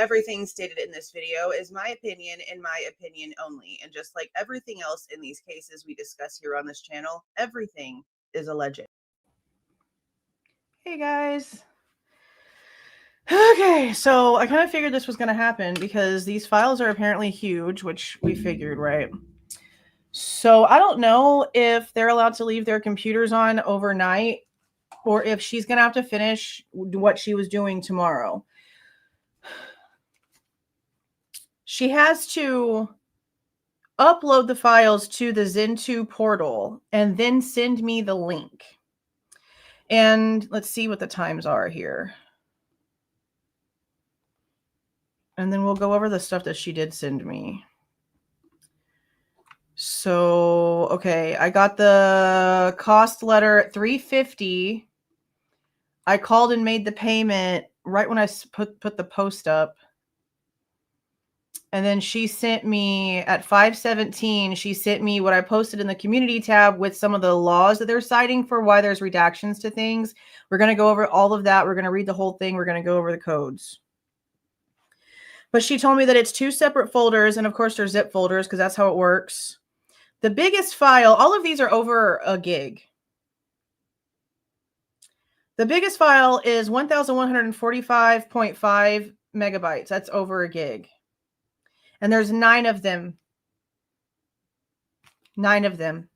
everything stated in this video is my opinion and my opinion only. And just like everything else in these cases we discuss here on this channel, everything is alleged. Hey guys. Okay, so I kind of figured this was going to happen because these files are apparently huge, which we figured, right? So I don't know if they're allowed to leave their computers on overnight or if she's going to have to finish what she was doing tomorrow. She has to upload the files to the Zen2 portal and then send me the link. And let's see what the times are here. And then we'll go over the stuff that she did send me. So, okay, I got the cost letter at $350. I called and made the payment right when I put the post up. And then she sent me at 5:17, she sent me what I posted in the community tab with some of the laws that they're citing for why there's redactions to things. We're going to go over all of that. We're going to read the whole thing. We're going to go over the codes. But she told me that it's 2 separate folders. And of course, they're zip folders because that's how it works. The biggest file, all of these are over a gig. The biggest file is 1,145.5 megabytes. That's over a gig. And there's 9 of them. 9 of them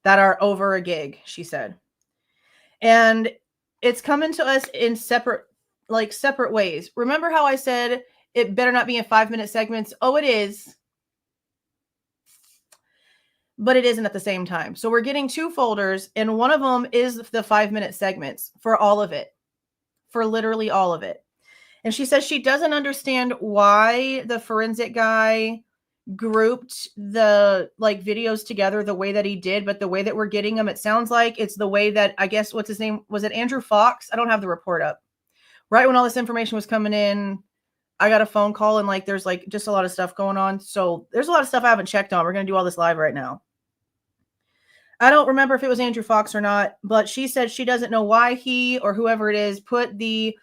that are over a gig, she said. And it's coming to us in separate ways. Remember how I said it better not be in 5-minute segments? Oh, it is. But it isn't at the same time. So we're getting 2 folders, and one of them is the 5-minute segments for all of it, for literally all of it. And she says she doesn't understand why the forensic guy grouped the videos together the way that he did, but the way that we're getting them, it sounds like it's the way that, I guess, what's his name? Was it Andrew Fox? I don't have the report up. Right when all this information was coming in, I got a phone call and there's just a lot of stuff going on. So there's a lot of stuff I haven't checked on. We're going to do all this live right now. I don't remember if it was Andrew Fox or not, but she said she doesn't know why he or whoever it is put the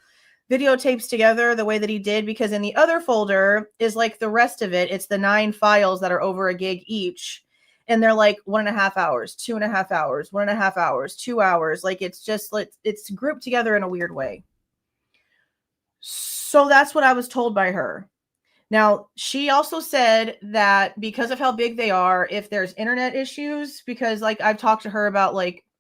videotapes together the way that he did, because in the other folder is the rest of it. It's the 9 files that are over a gig each. And they're 1.5 hours, 2.5 hours, 1.5 hours, 2 hours. It's grouped together in a weird way. So that's what I was told by her. Now, she also said that because of how big they are, if there's internet issues, because I've talked to her about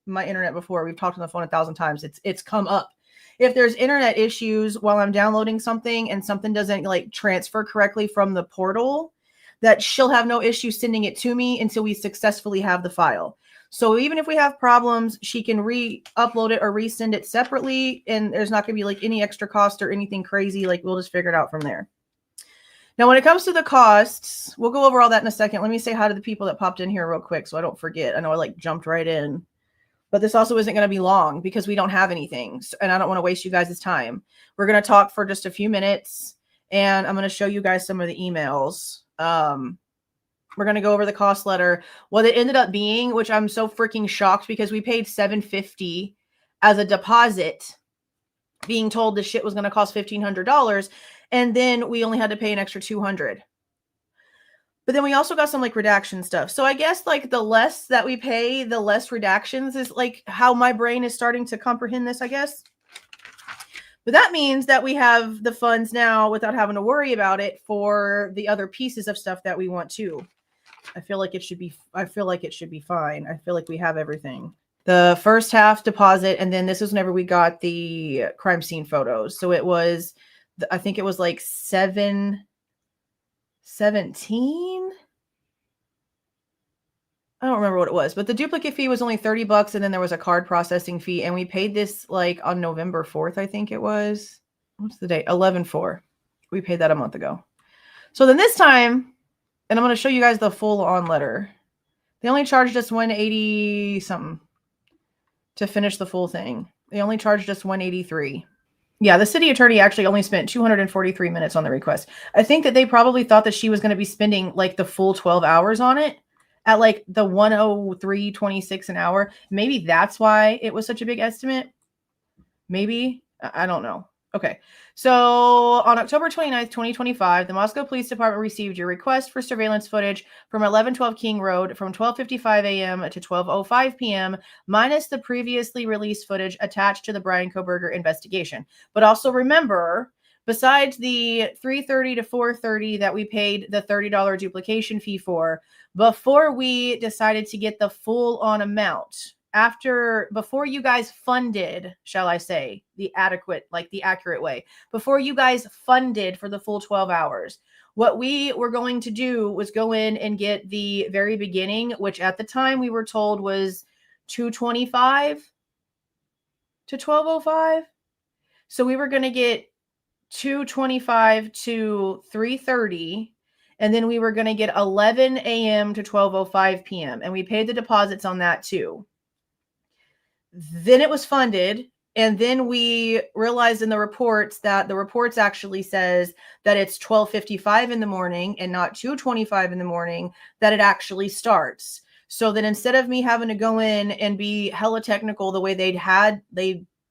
my internet before, we've talked on the phone 1,000 times. It's come up. If there's internet issues while I'm downloading something and something doesn't transfer correctly from the portal, that she'll have no issue sending it to me until we successfully have the file. So even if we have problems, she can re-upload it or resend it separately, and there's not going to be any extra cost or anything crazy. We'll just figure it out from there. Now, when it comes to the costs, we'll go over all that in a second. Let me say hi to the people that popped in here real quick so I don't forget. I know I jumped right in. But this also isn't going to be long because we don't have anything. And I don't want to waste you guys' time. We're going to talk for just a few minutes. And I'm going to show you guys some of the emails. We're going to go over the cost letter. What it ended up being, which I'm so freaking shocked because we paid $750 as a deposit, being told the shit was going to cost $1,500. And then we only had to pay an extra $200. But then we also got some redaction stuff. So I guess the less that we pay, the less redactions is how my brain is starting to comprehend this, I guess. But that means that we have the funds now without having to worry about it for the other pieces of stuff that we want to. I feel like it should be fine. I feel like we have everything. The first half deposit, and then this is whenever we got the crime scene photos. So it was, I think it was 17. I don't remember what it was, but the duplicate fee was only $30, and then there was a card processing fee, and we paid this on November 4th, I think it was. What's the date? 11/4. We paid that a month ago. So then this time, and I'm going to show you guys the full on letter. They only charged us $180 something to finish the full thing. They only charged us $183. Yeah, the city attorney actually only spent 243 minutes on the request. I think that they probably thought that she was going to be spending the full 12 hours on it at the 103.26 an hour. Maybe that's why it was such a big estimate. Maybe. I don't know. Okay. So on October 29th, 2025, the Moscow Police Department received your request for surveillance footage from 1112 King Road from 12:55 a.m. to 12:05 p.m., minus the previously released footage attached to the Bryan Kohberger investigation. But also remember, besides the 3:30 to 4:30 that we paid the $30 duplication fee for, before we decided to get the full on amount, before you guys funded, shall I say, the accurate way, before you guys funded for the full 12 hours, what we were going to do was go in and get the very beginning, which at the time we were told was $225 to $12.05. So we were going to get $225 to $330, and then we were going to get 11 a.m. to 12:05 p.m. And we paid the deposits on that too. Then it was funded, and then we realized in the reports that the reports actually says that it's 12:55 in the morning and not 2:25 in the morning that it actually starts. So that instead of me having to go in and be hella technical the way they'd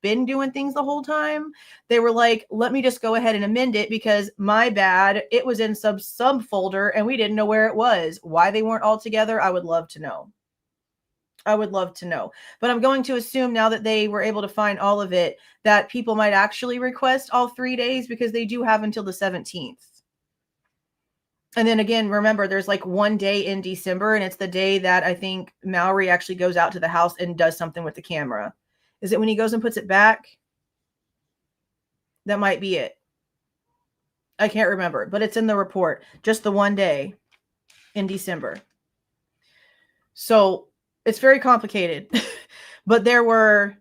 been doing things the whole time, they were like, let me just go ahead and amend it because my bad, it was in sub folder and we didn't know where it was. Why they weren't all together, I would love to know. But I'm going to assume now that they were able to find all of it, that people might actually request all 3 days because they do have until the 17th. And then again, remember, there's like one day in December, and it's the day that I think Mallory actually goes out to the house and does something with the camera. Is it when he goes and puts it back? That might be it. I can't remember, but it's in the report. Just the one day in December. So it's very complicated, but there was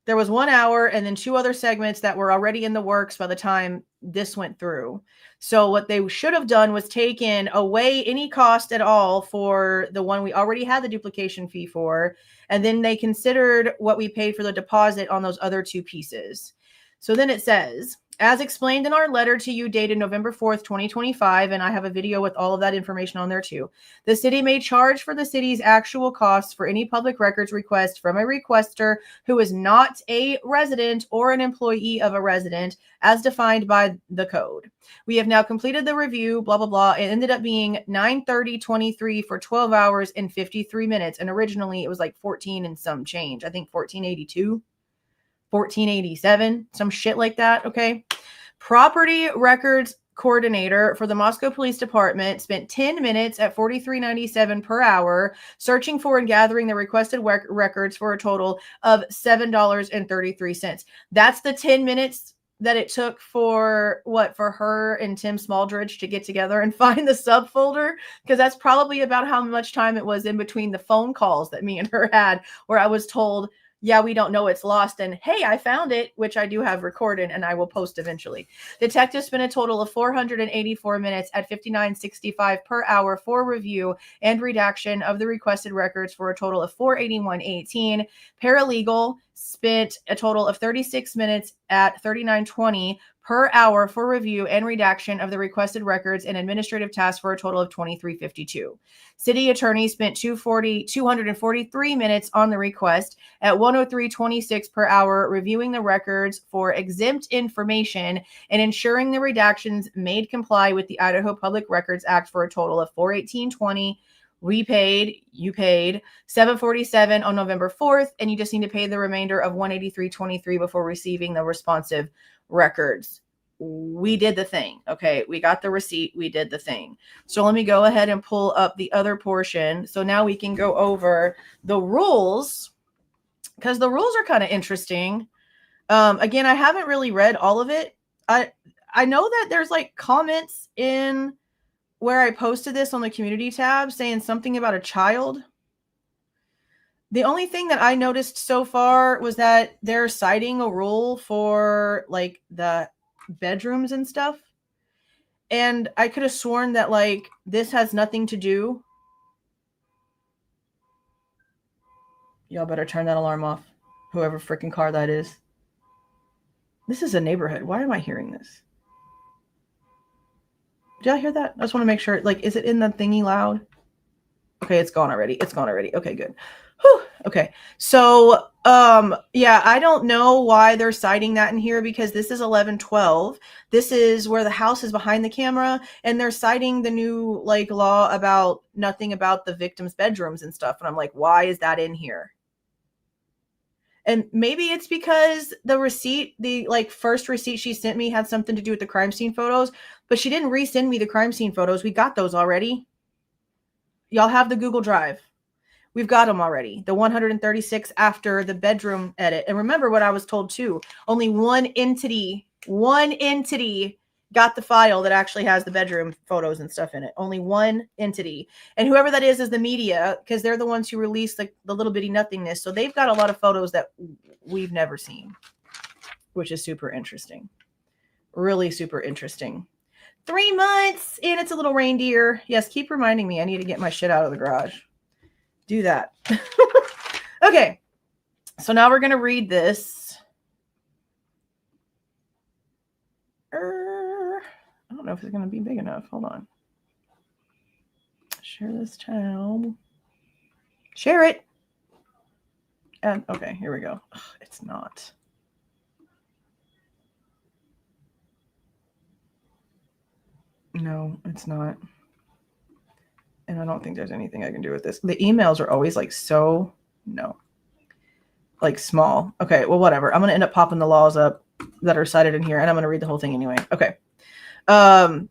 1 hour and then 2 other segments that were already in the works by the time this went through. So what they should have done was taken away any cost at all for the one we already had the duplication fee for. And then they considered what we paid for the deposit on those other 2 pieces. So then it says, as explained in our letter to you dated November 4th, 2025, and I have a video with all of that information on there too, the city may charge for the city's actual costs for any public records request from a requester who is not a resident or an employee of a resident as defined by the code. We have now completed the review, blah, blah, blah. It ended up being 9:30:23 for 12 hours and 53 minutes. And originally it was like 14 and some change. I think 1482. 1487, some shit like that. Okay. Property records coordinator for the Moscow Police Department spent 10 minutes at $43.97 per hour searching for and gathering the requested records for a total of $7.33. That's the 10 minutes that it took for her and Tim Smaldridge to get together and find the subfolder, because that's probably about how much time it was in between the phone calls that me and her had, where I was told, yeah, we don't know, it's lost, and hey, I found it, which I do have recorded and I will post eventually. Detectives spent a total of 484 minutes at $59.65 per hour for review and redaction of the requested records for a total of $481.18. Paralegal spent a total of 36 minutes at $39.20 per hour for review and redaction of the requested records and administrative tasks for a total of $23.52. City attorney spent 243 minutes on the request at $103.26 per hour, reviewing the records for exempt information and ensuring the redactions made comply with the Idaho Public Records Act for a total of $418.20. You paid $747 on November 4th, and you just need to pay the remainder of $183.23 before receiving the responsive records. We did the thing. Okay. We got the receipt. We did the thing. So let me go ahead and pull up the other portion. So now we can go over the rules, because the rules are kind of interesting. Again, I haven't really read all of it. I know that there's like comments in where I posted this on the community tab saying something about a child. The only thing that I noticed so far was that they're citing a rule for like the bedrooms and stuff. And I could have sworn that like this has nothing to do. Y'all better turn that alarm off. Whoever freaking car that is. This is a neighborhood. Why am I hearing this? Did y'all hear that? I just want to make sure. Like, is it in the thingy loud? Okay, it's gone already. Okay, good. Whew. Okay, so Yeah, I don't know why they're citing that in here because this is 1112. This is where the house is behind the camera, and they're citing the new like law about nothing about the victim's bedrooms and stuff. And I'm like, why is that in here? And maybe it's because the receipt, the like first receipt she sent me had something to do with the crime scene photos, but she didn't resend me the crime scene photos. We got those already. Y'all have the Google Drive. We've got them already. The 136 after the bedroom edit. And remember what I was told too. Only one entity got the file that actually has the bedroom photos and stuff in it. Only one entity. And whoever that is the media, because they're the ones who release the little bitty nothingness. So they've got a lot of photos that we've never seen, which is super interesting. Really super interesting. 3 months and it's a little reindeer. Yes, keep reminding me. I need to get my shit out of the garage. Do that. Okay, so now we're going to read this. I don't know if it's going to be big enough. Hold on. Share this tab. Share it. And okay, here we go. Ugh, it's not. No, it's not. And I don't think there's anything I can do with this. The emails are always like so, no, like small. Okay, well, whatever. I'm going to end up popping the laws up that are cited in here, and I'm going to read the whole thing anyway. Okay. And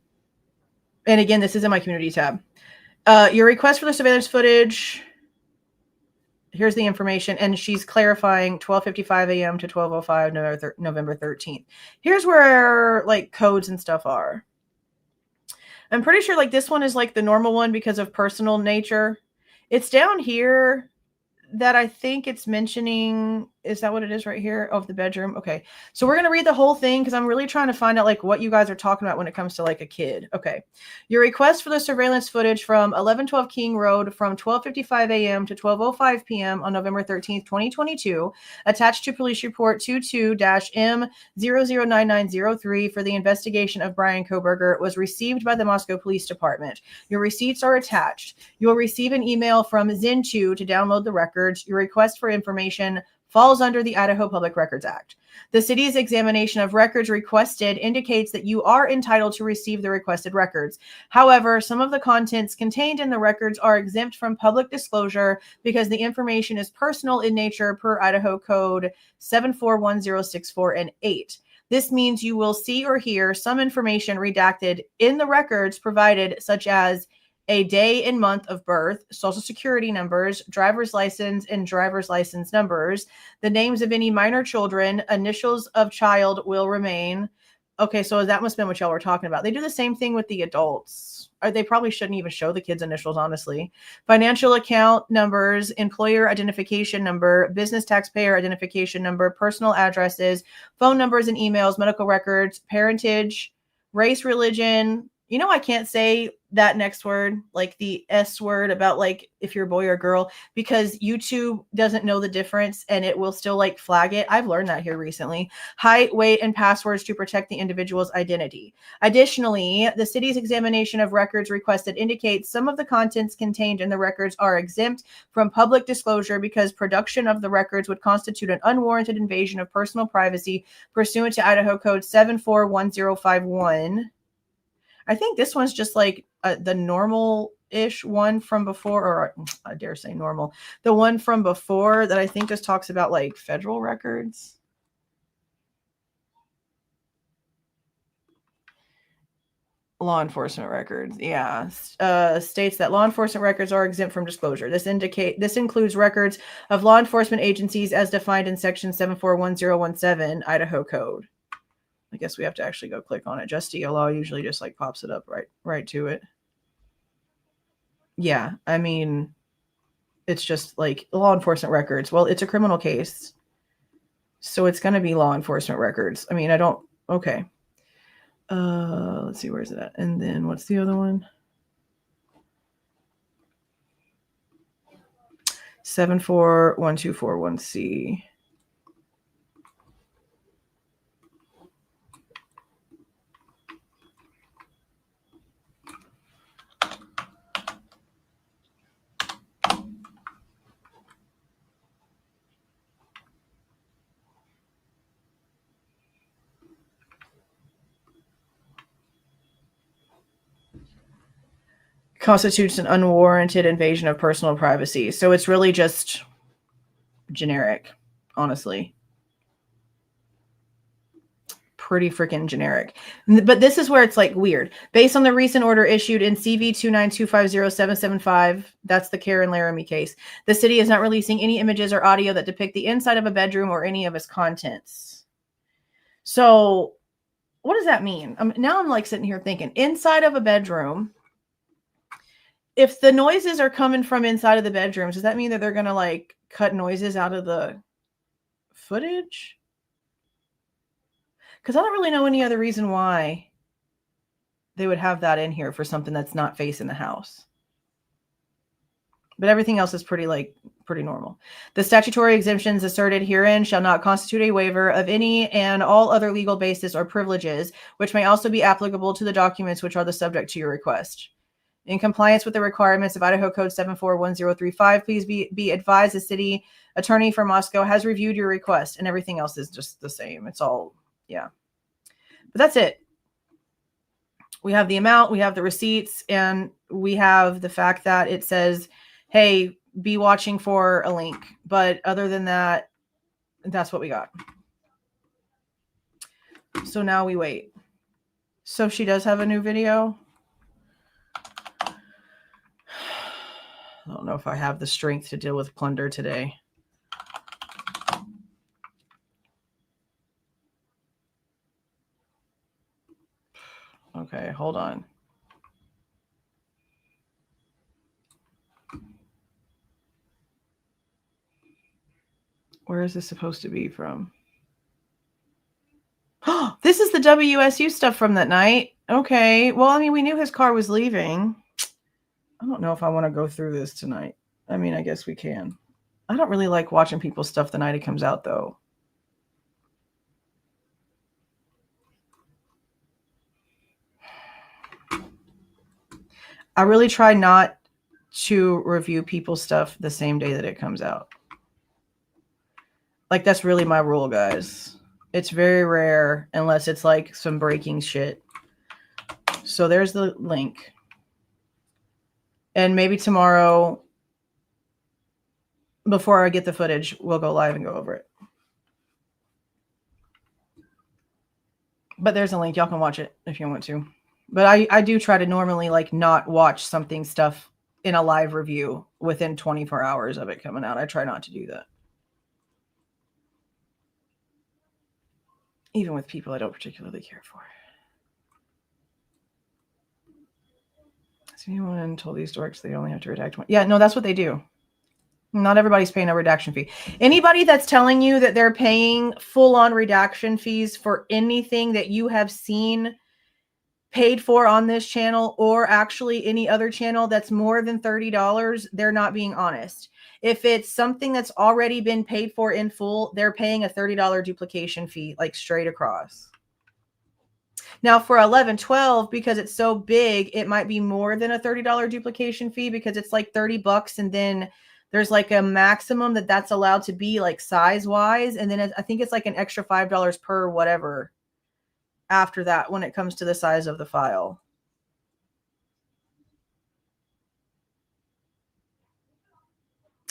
again, this is in my community tab. Your request for the surveillance footage. Here's the information, and she's clarifying 12:55 a.m. to 12:05 November 13th. Here's where like codes and stuff are. I'm pretty sure like this one is like the normal one because of personal nature. It's down here that I think it's mentioning. Is that what it is right here of the bedroom? Okay. So we're going to read the whole thing because I'm really trying to find out like what you guys are talking about when it comes to like a kid. Okay. Your request for the surveillance footage from 1112 King Road from 12:55 a.m. to 12:05 p.m. on November 13th, 2022, attached to police report 22-M009903 for the investigation of Bryan Kohberger was received by the Moscow Police Department. Your receipts are attached. You will receive an email from Zen2 to download the records. Your request for information falls under the Idaho Public Records Act. The city's examination of records requested indicates that you are entitled to receive the requested records. However, some of the contents contained in the records are exempt from public disclosure because the information is personal in nature per Idaho Code 741064 and 8. This means you will see or hear some information redacted in the records provided, such as a day and month of birth, social security numbers, driver's license and driver's license numbers, the names of any minor children, initials of child will remain. Okay, so that must have been what y'all were talking about. They do the same thing with the adults. Or they probably shouldn't even show the kids' initials, honestly. Financial account numbers, employer identification number, business taxpayer identification number, personal addresses, phone numbers and emails, medical records, parentage, race, religion. You know, I can't say that next word, like the S word about like if you're a boy or a girl, because YouTube doesn't know the difference and it will still like flag it. I've learned that here recently. Height, weight, and passwords to protect the individual's identity. Additionally, the city's examination of records requested indicates some of the contents contained in the records are exempt from public disclosure because production of the records would constitute an unwarranted invasion of personal privacy pursuant to Idaho Code 741051. I think this one's just like the normal-ish one from before, or I dare say normal. The one from before that I think just talks about like federal records. Law enforcement records, yeah. States that law enforcement records are exempt from disclosure. This includes records of law enforcement agencies as defined in Section 741017 Idaho Code. I guess we have to actually go click on it. Just law usually just like pops it up right to it. Yeah, I mean, it's just like law enforcement records. Well, it's a criminal case, so it's going to be law enforcement records. I mean, I don't. Okay. Let's see, where's it at? And then what's the other one? 741241C. constitutes an unwarranted invasion of personal privacy. So it's really just generic, honestly. Pretty freaking generic. But this is where it's like weird. Based on the recent order issued in CV 29250-775, that's the Karen Laramie case, the city is not releasing any images or audio that depict the inside of a bedroom or any of its contents. So what does that mean? Now I'm like sitting here thinking, inside of a bedroom, if the noises are coming from inside of the bedrooms, does that mean that they're going to like cut noises out of the footage? Because I don't really know any other reason why they would have that in here for something that's not facing the house. But everything else is pretty normal. The statutory exemptions asserted herein shall not constitute a waiver of any and all other legal basis or privileges, which may also be applicable to the documents which are the subject to your request. In compliance with the requirements of Idaho Code 741035, please be advised the city attorney for Moscow has reviewed your request, and everything else is just the same. It's all, yeah. But that's it. We have the amount, we have the receipts, and we have the fact that it says, hey, be watching for a link. But other than that, that's what we got. So now we wait. So she does have a new video. I don't know if I have the strength to deal with plunder today. Okay, hold on. Where is this supposed to be from? Oh, this is the WSU stuff from that night. Okay. Well, I mean, we knew his car was leaving. I don't know if I want to go through this tonight. I mean, I guess we can. I don't really like watching people's stuff the night it comes out, though. I really try not to review people's stuff the same day that it comes out. Like, that's really my rule, guys. It's very rare unless it's like some breaking shit. So there's the link. And maybe tomorrow, before I get the footage, we'll go live and go over it. But there's a link. Y'all can watch it if you want to. But I do try to normally like not watch stuff in a live review within 24 hours of it coming out. I try not to do that. Even with people I don't particularly care for. So anyone told these dorks they only have to redact one? Yeah, no, that's what they do. Not everybody's paying a redaction fee. Anybody that's telling you that they're paying full-on redaction fees for anything that you have seen paid for on this channel or actually any other channel that's more than $30, they're not being honest. If it's something that's already been paid for in full, they're paying a $30 duplication fee, like straight across. Now for 1112, because it's so big, it might be more than a $30 duplication fee because it's like $30 and then there's like a maximum that's allowed to be like size wise. And then I think it's like an extra $5 per whatever after that when it comes to the size of the file.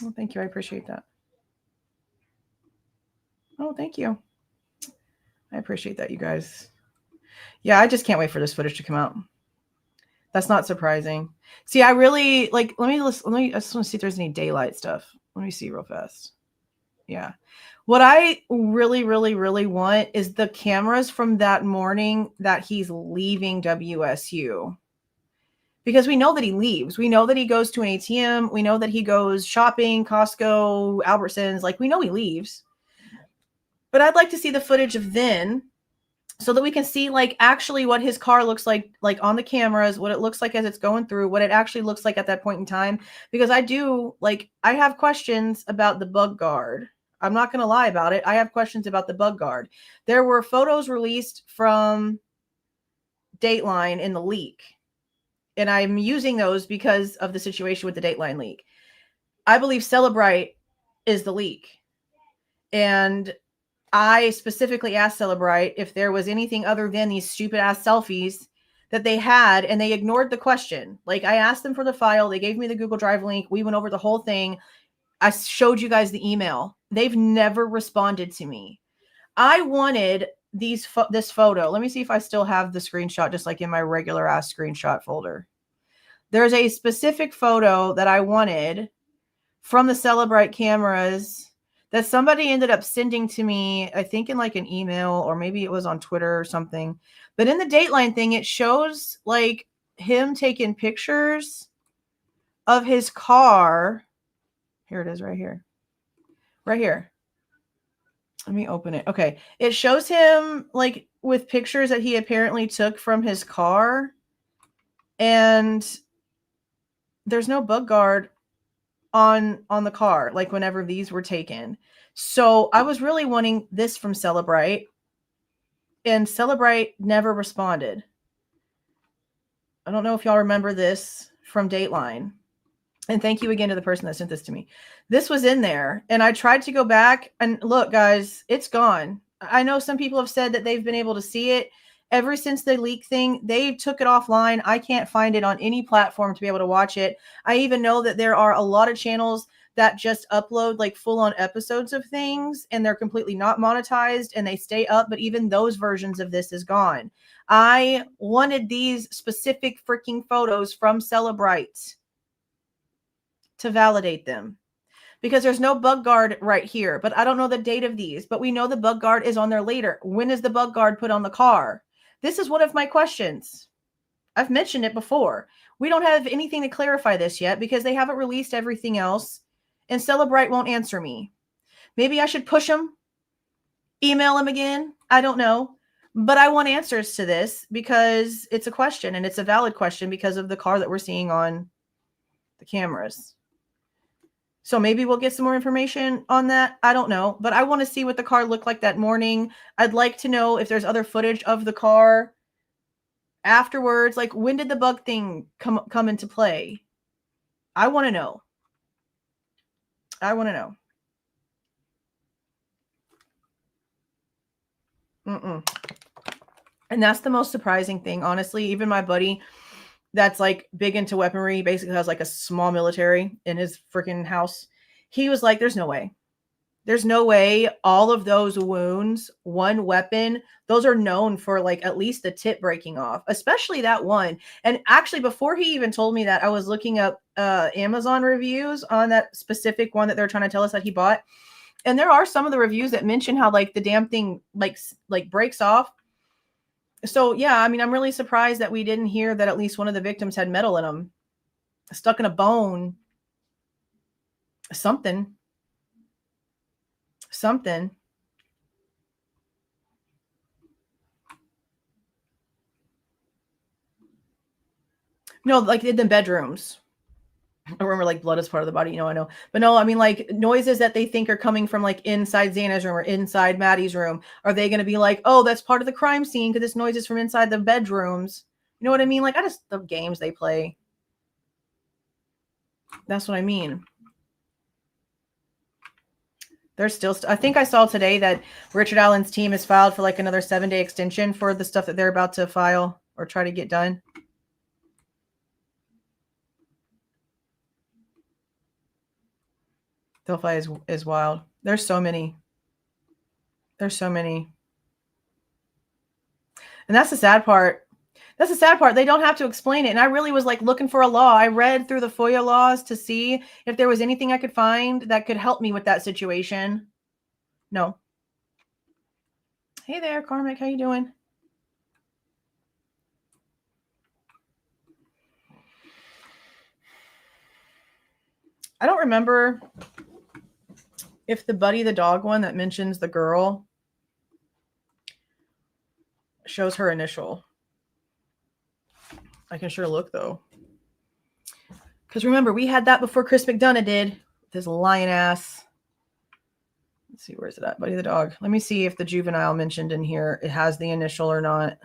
Well, thank you. I appreciate that. Oh, thank you. I appreciate that, you guys. Yeah, I just can't wait for this footage to come out. That's not surprising. See, I really like, I just want to see if there's any daylight stuff. Let me see real fast. Yeah. What I really, really, really want is the cameras from that morning that he's leaving WSU. Because we know that he leaves. We know that he goes to an ATM. We know that he goes shopping, Costco, Albertsons. Like, we know he leaves. But I'd like to see the footage of then so that we can see, like, actually what his car looks like on the cameras, what it looks like as it's going through, what it actually looks like at that point in time. Because I have questions about the bug guard. I'm not going to lie about it. I have questions about the bug guard. There were photos released from Dateline in the leak. And I'm using those because of the situation with the Dateline leak. I believe Celebrite is the leak. And I specifically asked Celebrite if there was anything other than these stupid ass selfies that they had, and they ignored the question. Like, I asked them for the file. They gave me the Google Drive link. We went over the whole thing. I showed you guys the email. They've never responded to me. I wanted this photo. Let me see if I still have the screenshot, just like in my regular ass screenshot folder. There's a specific photo that I wanted from the Celebrite cameras that somebody ended up sending to me, I think in like an email, or maybe it was on Twitter or something. But in the Dateline thing, it shows like him taking pictures of his car. Here it is right here. Right here. Let me open it. Okay. It shows him like with pictures that he apparently took from his car. And there's no bug guard on the car, like whenever these were taken. So I was really wanting this from Celebrite, and Celebrite never responded. I don't know if y'all remember this from Dateline. And thank you again to the person that sent this to me. This was in there, and I tried to go back, and look, guys, it's gone. I know some people have said that they've been able to see it. Ever since the leak thing, they took it offline. I can't find it on any platform to be able to watch it. I even know that there are a lot of channels that just upload like full-on episodes of things, and they're completely not monetized, and they stay up, but even those versions of this is gone. I wanted these specific freaking photos from Celebrite to validate them, because there's no bug guard right here, but I don't know the date of these, but we know the bug guard is on there later. When is the bug guard put on the car? This is one of my questions. I've mentioned it before. We don't have anything to clarify this yet because they haven't released everything else, and Celebrite won't answer me. Maybe I should push them, email them again. I don't know, but I want answers to this because it's a question, and it's a valid question because of the car that we're seeing on the cameras. So maybe we'll get some more information on that. I don't know, but I want to see what the car looked like that morning. I'd like to know if there's other footage of the car afterwards. Like, when did the bug thing come into play? I want to know. I want to know. And that's the most surprising thing, honestly. Even my buddy that's like big into weaponry, basically has like a small military in his freaking house. He was like, there's no way. There's no way all of those wounds, one weapon, those are known for like at least the tip breaking off, especially that one. And actually, before he even told me that, I was looking up Amazon reviews on that specific one that they're trying to tell us that he bought. And there are some of the reviews that mention how like the damn thing like breaks off. So yeah, I mean, I'm really surprised that we didn't hear that at least one of the victims had metal in them, stuck in a bone, something. No, like in the bedrooms. I remember like blood is part of the body, I know. But no, I mean like noises that they think are coming from like inside Xana's room or inside Maddie's room. Are they going to be like, oh, that's part of the crime scene because this noise is from inside the bedrooms? You know what I mean? Like, the games they play. That's what I mean. There's still, I think I saw today that Richard Allen's team has filed for like another 7-day extension for the stuff that they're about to file or try to get done. Delphi is wild. There's so many. And that's the sad part. They don't have to explain it. And I really was like looking for a law. I read through the FOIA laws to see if there was anything I could find that could help me with that situation. No. Hey there, Carmick. How you doing? I don't remember if the Buddy the dog one that mentions the girl shows her initial. I can sure look though. Because remember, we had that before Chris McDonough did. This lion ass. Let's see, where's it at? Buddy the dog. Let me see if the juvenile mentioned in here, it has the initial or not.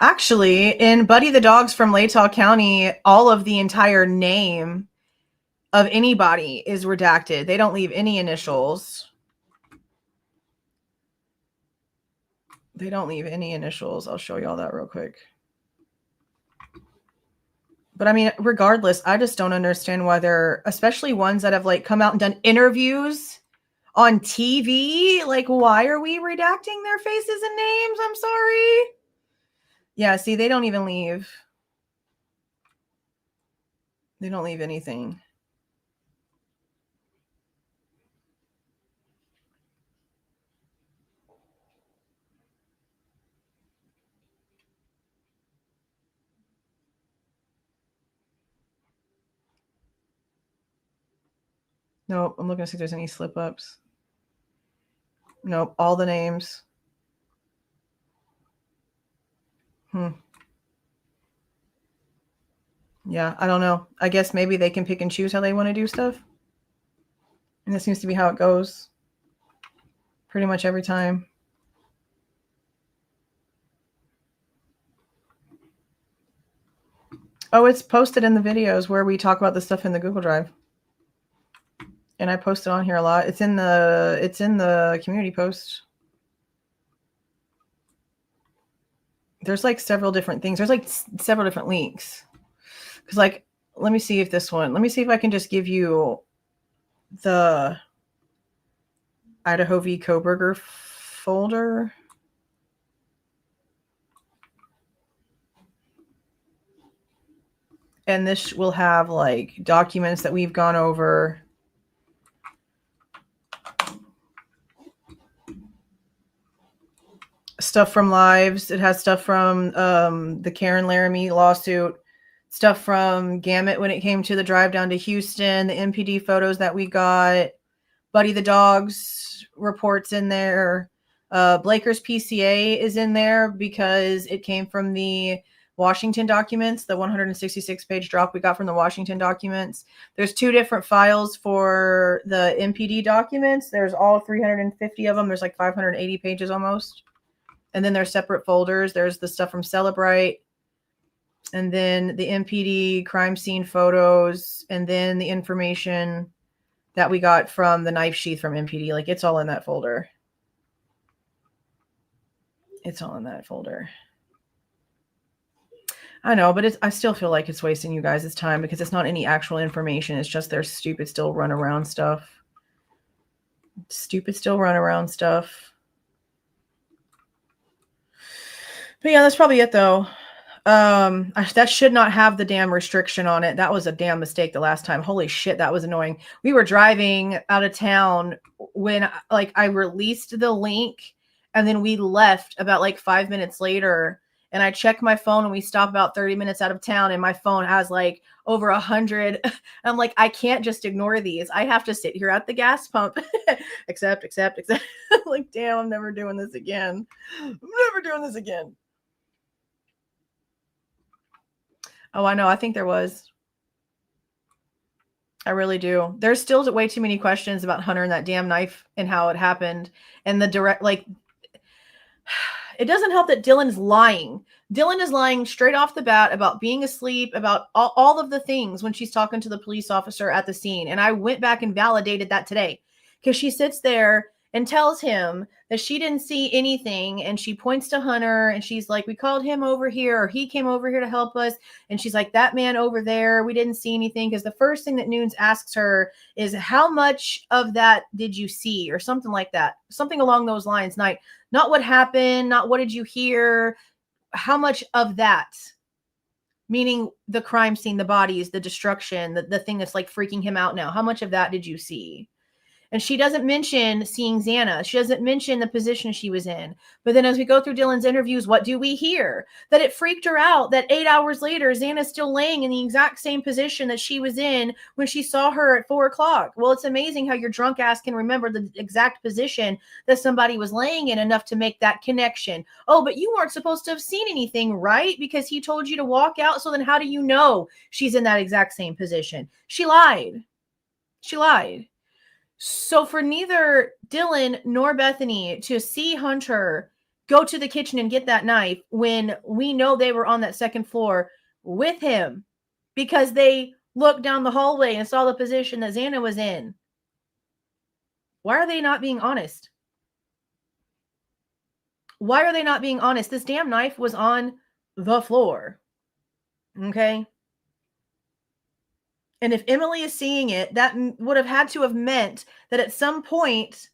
Actually, in Buddy the Dogs from Latah County, all of the entire name of anybody is redacted. They don't leave any initials. They don't leave any initials. I'll show you all that real quick. But I mean, regardless, I just don't understand why they're, especially ones that have like come out and done interviews on TV. Like, why are we redacting their faces and names? I'm sorry. Yeah, see, they don't even leave. They don't leave anything. Nope, I'm looking to see if there's any slip ups. Nope, all the names. Yeah, I don't know. I guess maybe they can pick and choose how they want to do stuff. And that seems to be how it goes pretty much every time. Oh, it's posted in the videos where we talk about the stuff in the Google Drive. And I post it on here a lot. It's in the community post. There's like several different things. There's like several different links. Because like, let me see if this one, let me see if I can just give you the Idaho v. Kohberger folder. And this will have like documents that we've gone over. Stuff from lives. It has stuff from the Karen Laramie lawsuit. Stuff from Gamut when it came to the drive down to Houston. The MPD photos that we got. Buddy the Dog's reports in there. Blaker's PCA is in there because it came from the Washington documents, the 166-page drop we got from the Washington documents. There's 2 different files for the MPD documents. There's all 350 of them. There's like 580 pages almost. And then there's separate folders. There's the stuff from Celebrite. And then the MPD crime scene photos. And then the information that we got from the knife sheath from MPD. Like, it's all in that folder. It's all in that folder. I know, but I still feel like it's wasting you guys' time because it's not any actual information. It's just their stupid still run around stuff. Stupid still run around stuff. But yeah, that's probably it though. That should not have the damn restriction on it. That was a damn mistake the last time. Holy shit, that was annoying. We were driving out of town when like I released the link and then we left about like 5 minutes later. And I checked my phone and we stopped about 30 minutes out of town and my phone has like over 100. I'm like, I can't just ignore these. I have to sit here at the gas pump. Accept. Like, damn, I'm never doing this again. Oh, I know. I think there was. I really do. There's still way too many questions about Hunter and that damn knife and how it happened. And the direct, like, it doesn't help that Dylan is lying. Dylan is lying straight off the bat about being asleep, about all of the things when she's talking to the police officer at the scene. And I went back and validated that today because she sits there and tells him that she didn't see anything. And she points to Hunter and she's like, we called him over here or he came over here to help us. And she's like, that man over there, we didn't see anything. Because the first thing that Nunes asks her is, how much of that did you see? Or something like that. Something along those lines. Not what happened, not what did you hear, how much of that, meaning the crime scene, the bodies, the destruction, the thing that's like freaking him out now. How much of that did you see? And she doesn't mention seeing Xana. She doesn't mention the position she was in. But then as we go through Dylan's interviews, what do we hear? That it freaked her out that 8 hours later, Xana's still laying in the exact same position that she was in when she saw her at 4 o'clock. Well, it's amazing how your drunk ass can remember the exact position that somebody was laying in enough to make that connection. Oh, but you weren't supposed to have seen anything, right? Because he told you to walk out. So then how do you know she's in that exact same position? She lied. So for neither Dylan nor Bethany to see Hunter go to the kitchen and get that knife when we know they were on that second floor with him because they looked down the hallway and saw the position that Xana was in. Why are they not being honest? Why are they not being honest? This damn knife was on the floor. Okay? And if Emily is seeing it, that would have had to have meant that at some point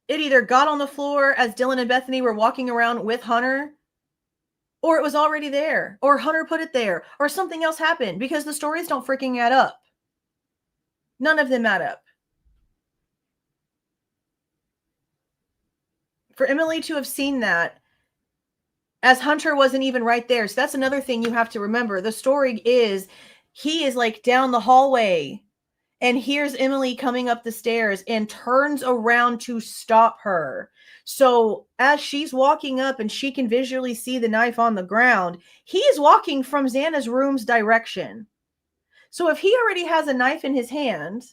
it either got on the floor as Dylan and Bethany were walking around with Hunter, or it was already there, or Hunter put it there, or something else happened, because the stories don't freaking add up. None of them add up. For Emily to have seen that as Hunter wasn't even right there. So that's another thing you have to remember. The story is he is like down the hallway and here's Emily coming up the stairs and turns around to stop her. So as she's walking up and she can visually see the knife on the ground, he's walking from Xana's room's direction. So if he already has a knife in his hand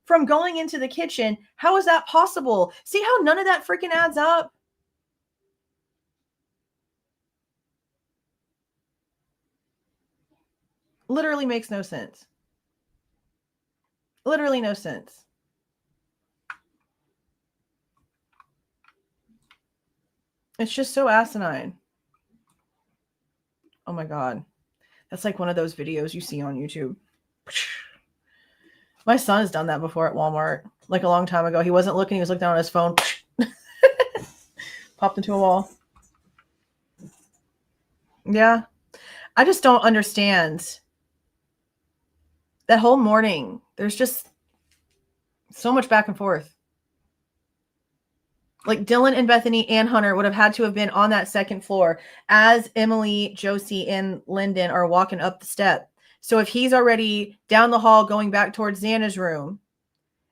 from going into the kitchen, how is that possible? See how none of that freaking adds up? Literally makes no sense. Literally no sense. It's just so asinine. Oh my God. That's like one of those videos you see on YouTube. My son has done that before at Walmart, like a long time ago. He wasn't looking, he was looking down on his phone. Popped into a wall. Yeah. I just don't understand. That whole morning, there's just so much back and forth. Like Dylan and Bethany and Hunter would have had to have been on that second floor as Emily, Josie, and Lyndon are walking up the step. So if he's already down the hall going back towards Xana's room,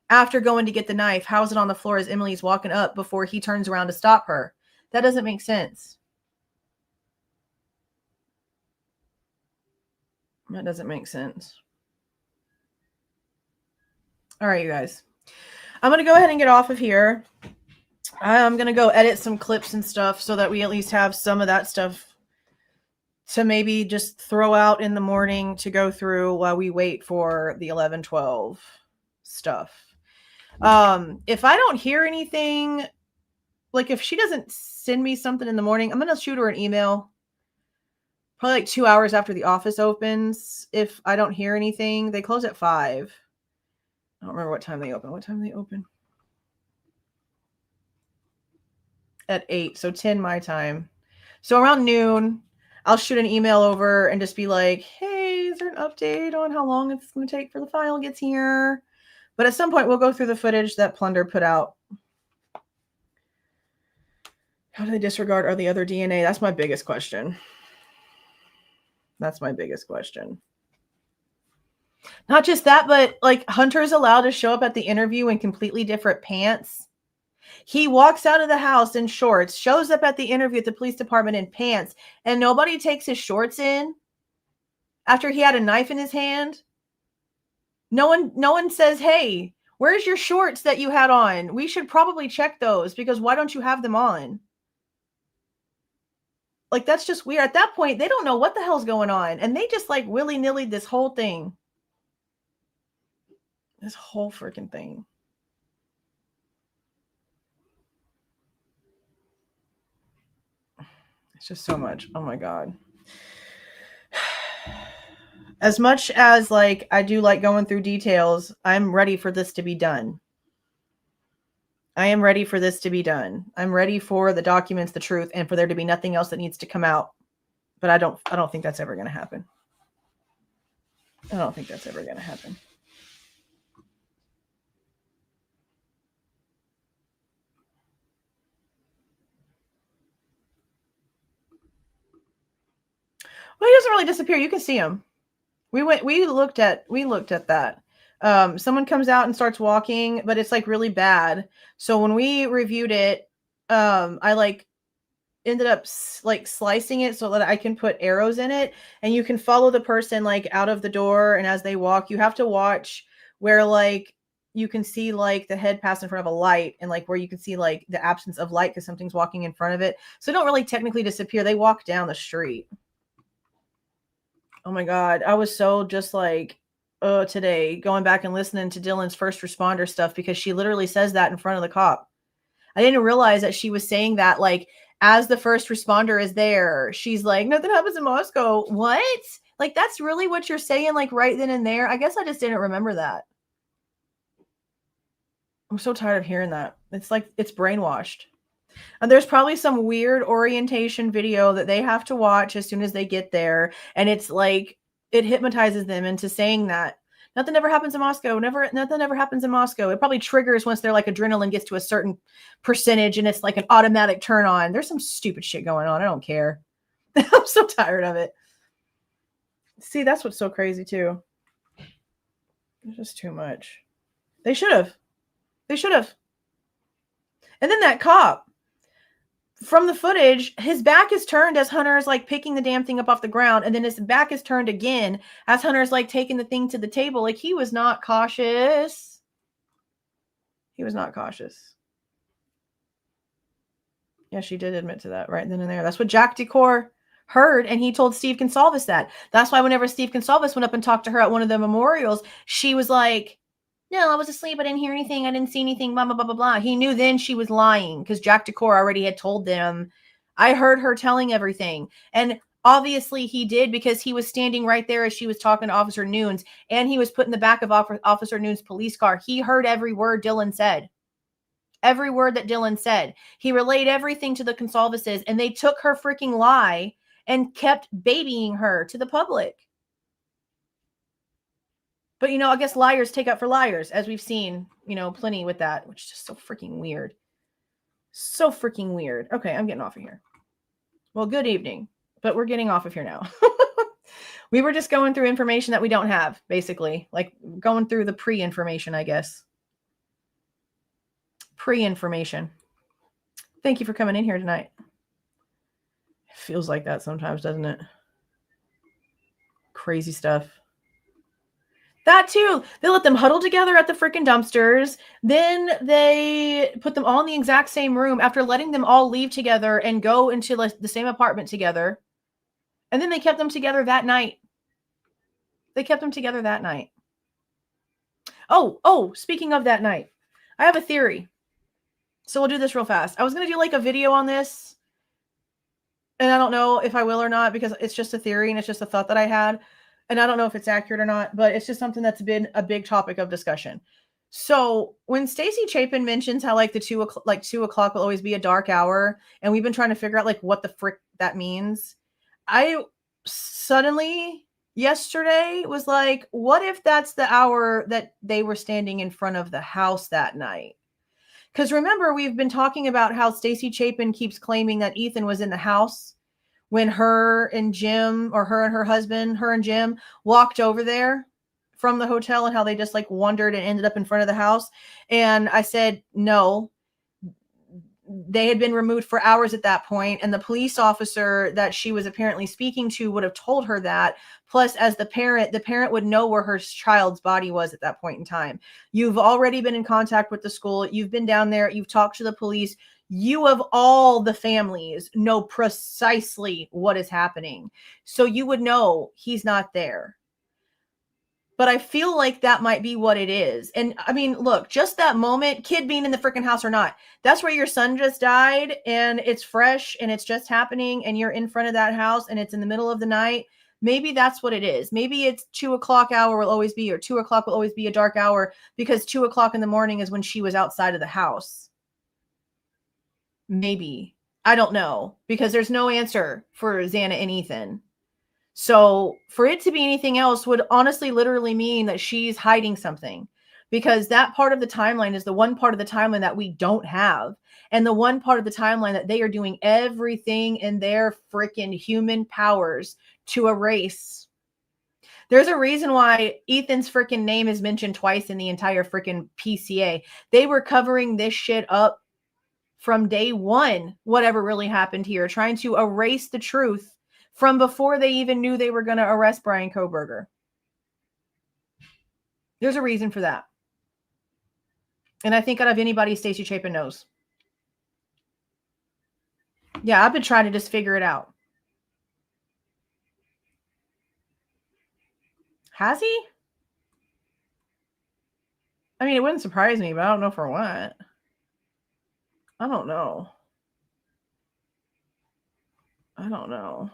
after going to get the knife, how is it on the floor as Emily's walking up before he turns around to stop her? That doesn't make sense. That doesn't make sense. All right, you guys. I'm going to go ahead and get off of here. I'm going to go edit some clips and stuff so that we at least have some of that stuff to maybe just throw out in the morning to go through while we wait for the 11-12 stuff. If I don't hear anything, like if she doesn't send me something in the morning, I'm going to shoot her an email probably like 2 hours after the office opens. If I don't hear anything, they close at 5. I don't remember what time they open. What time do they open? At 8, so 10 my time. So around noon, I'll shoot an email over and just be like, hey, is there an update on how long it's going to take for the file gets here? But at some point, we'll go through the footage that Plunder put out. How do they disregard all the other DNA? That's my biggest question. That's my biggest question. Not just that, but like Hunter's allowed to show up at the interview in completely different pants. He walks out of the house in shorts, shows up at the interview at the police department in pants, and nobody takes his shorts in after he had a knife in his hand. No one says, hey, where's your shorts that you had on? We should probably check those because why don't you have them on? Like, that's just weird. At that point, they don't know what the hell's going on. And they just like willy-nilly this whole thing. This whole freaking thing. It's just so much. Oh my God. As much as like I do like going through details, I'm ready for this to be done. I am ready for this to be done. I'm ready for the documents, the truth, and for there to be nothing else that needs to come out. But I don't think that's ever going to happen. I don't think that's ever going to happen. Well, he doesn't really disappear. You can see him. We looked at that. Someone comes out and starts walking, but it's like really bad. So when we reviewed it, I like ended up like slicing it so that I can put arrows in it, and you can follow the person like out of the door, and as they walk, you have to watch where like you can see like the head pass in front of a light, and like where you can see like the absence of light because something's walking in front of it. So they don't really technically disappear. They walk down the street. Oh my God. I was so just like, today going back and listening to Dylan's first responder stuff because she literally says that in front of the cop. I didn't realize that she was saying that like as the first responder is there, she's like, nothing happens in Moscow. What? Like, that's really what you're saying, like right then and there? I guess I just didn't remember that. I'm so tired of hearing that. It's like it's brainwashed. And there's probably some weird orientation video that they have to watch as soon as they get there. And it's like it hypnotizes them into saying that nothing ever happens in Moscow. Nothing ever happens in Moscow. It probably triggers once their like adrenaline gets to a certain percentage and it's like an automatic turn on. There's some stupid shit going on. I don't care. I'm so tired of it. See, that's what's so crazy too. It's just too much. They should have. And then that cop, from the footage, his back is turned as Hunter is like picking the damn thing up off the ground. And then his back is turned again as Hunter's like taking the thing to the table. Like he was not cautious. He was not cautious. Yeah, she did admit to that right then and there. That's what Jack Decor heard. And he told Steve Goncalves that. That's why whenever Steve Goncalves went up and talked to her at one of the memorials, she was like, no, I was asleep. I didn't hear anything. I didn't see anything, blah, blah, blah, blah, blah. He knew then she was lying because Jack Decor already had told them. I heard her telling everything. And obviously he did because he was standing right there as she was talking to Officer Nunes and he was put in the back of Officer Nunes' police car. He heard every word Dylan said. Every word that Dylan said. He relayed everything to the Goncalveses and they took her freaking lie and kept babying her to the public. But, you know, I guess liars take up for liars, as we've seen, you know, plenty with that, which is just so freaking weird. So freaking weird. Okay, I'm getting off of here. Well, good evening, but we're getting off of here now. We were just going through information that we don't have, basically. Like going through the pre-information, I guess. Pre-information. Thank you for coming in here tonight. It feels like that sometimes, doesn't it? Crazy stuff. That too. They let them huddle together at the freaking dumpsters. Then they put them all in the exact same room after letting them all leave together and go into the same apartment together. And then they kept them together that night. Oh, speaking of that night, I have a theory. So we'll do this real fast. I was going to do like a video on this. And I don't know if I will or not because it's just a theory and it's just a thought that I had. And I don't know if it's accurate or not, but it's just something that's been a big topic of discussion. So when Stacey Chapin mentions how like 2 o'clock will always be a dark hour, and we've been trying to figure out like what the frick that means, I suddenly yesterday was like, what if that's the hour that they were standing in front of the house that night? Because remember, we've been talking about how Stacey Chapin keeps claiming that Ethan was in the house when her and Jim, or her and her husband, her and Jim walked over there from the hotel, and how they just like wandered and ended up in front of the house. And I said, no, they had been removed for hours at that point. And the police officer that she was apparently speaking to would have told her that. Plus, as the parent would know where her child's body was at that point in time. You've already been in contact with the school. You've been down there. You've talked to the police. You of all the families know precisely what is happening. So you would know he's not there. But I feel like that might be what it is. And I mean, look, just that moment, kid being in the freaking house or not, that's where your son just died and it's fresh and it's just happening and you're in front of that house and it's in the middle of the night. Maybe that's what it is. Maybe it's 2 o'clock hour will always be, or 2 o'clock will always be a dark hour because 2 o'clock in the morning is when she was outside of the house. Maybe. I don't know, because there's no answer for Xana and Ethan. So for it to be anything else would honestly literally mean that she's hiding something, because that part of the timeline is the one part of the timeline that we don't have. And the one part of the timeline that they are doing everything in their freaking human powers to erase. There's a reason why Ethan's freaking name is mentioned twice in the entire freaking PCA. They were covering this shit up from day one, whatever really happened here, trying to erase the truth from before they even knew they were going to arrest Bryan Kohberger. There's a reason for that. And I think out of anybody, Stacey Chapin knows. Yeah, I've been trying to just figure it out. Has he? I mean, it wouldn't surprise me, but I don't know for what. I don't know. I don't know.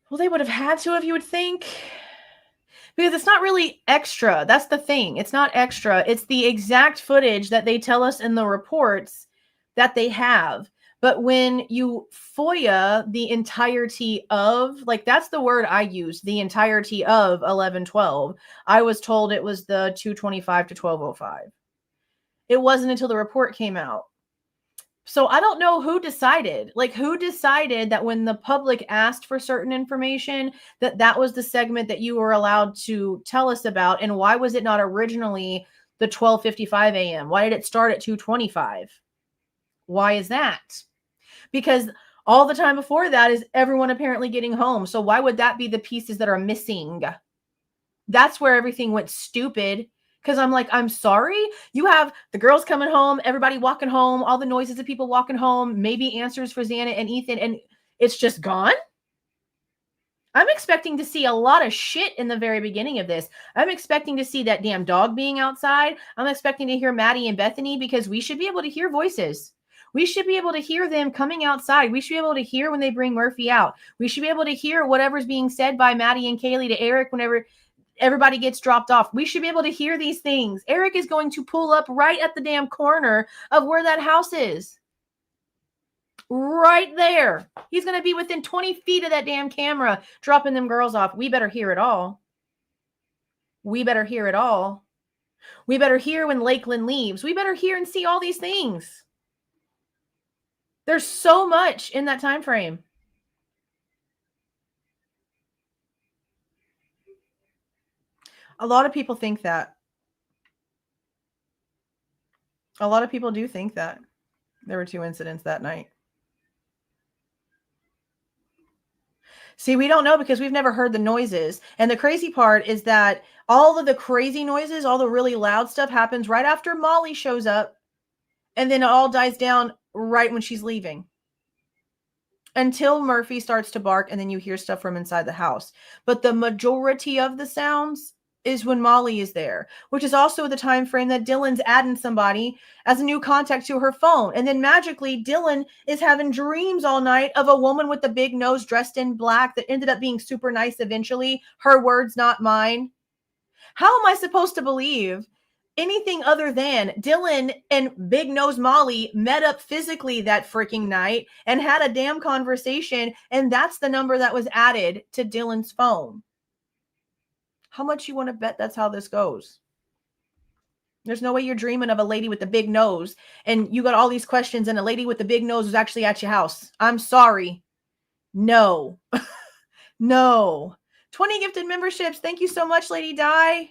Well, they would have had to, if you would think. Because it's not really extra. That's the thing. It's not extra. It's the exact footage that they tell us in the reports that they have. But when you FOIA the entirety of, like, that's the word I use, the entirety of 1112, I was told it was the 225 to 1205. It wasn't until the report came out. So I don't know who decided that when the public asked for certain information, that was the segment that you were allowed to tell us about. And why was it not originally the 12:55 a.m.? Why did it start at 2:25? Why is that? Because all the time before that is everyone apparently getting home. So why would that be the pieces that are missing? That's where everything went stupid. Because I'm like, I'm sorry. You have the girls coming home, everybody walking home, all the noises of people walking home, maybe answers for Xana and Ethan, and it's just gone. I'm expecting to see a lot of shit in the very beginning of this. I'm expecting to see that damn dog being outside. I'm expecting to hear Maddie and Bethany, because we should be able to hear voices. We should be able to hear them coming outside. We should be able to hear when they bring Murphy out. We should be able to hear whatever's being said by Maddie and Kaylee to Eric whenever everybody gets dropped off. We should be able to hear these things. Eric is going to pull up right at the damn corner of where that house is. Right there. He's going to be within 20 feet of that damn camera, dropping them girls off. We better hear it all. We better hear it all. We better hear when Lakeland leaves. We better hear and see all these things. There's so much in that time frame. A lot of people think that. A lot of people do think that there were 2 incidents that night. See, we don't know because we've never heard the noises. And the crazy part is that all of the crazy noises, all the really loud stuff happens right after Molly shows up. And then it all dies down right when she's leaving. Until Murphy starts to bark, and then you hear stuff from inside the house. But the majority of the sounds is when Molly is there, which is also the time frame that Dylan's adding somebody as a new contact to her phone. And then magically Dylan is having dreams all night of a woman with a big nose dressed in black that ended up being super nice eventually. Her words, not mine. How am I supposed to believe anything other than Dylan and Big Nose Molly met up physically that freaking night and had a damn conversation, and that's the number that was added to Dylan's phone? How much you want to bet that's how this goes? There's no way you're dreaming of a lady with a big nose and you got all these questions and a lady with the big nose was actually at your house. I'm sorry. No. No. 20 gifted memberships. Thank you so much, Lady Di.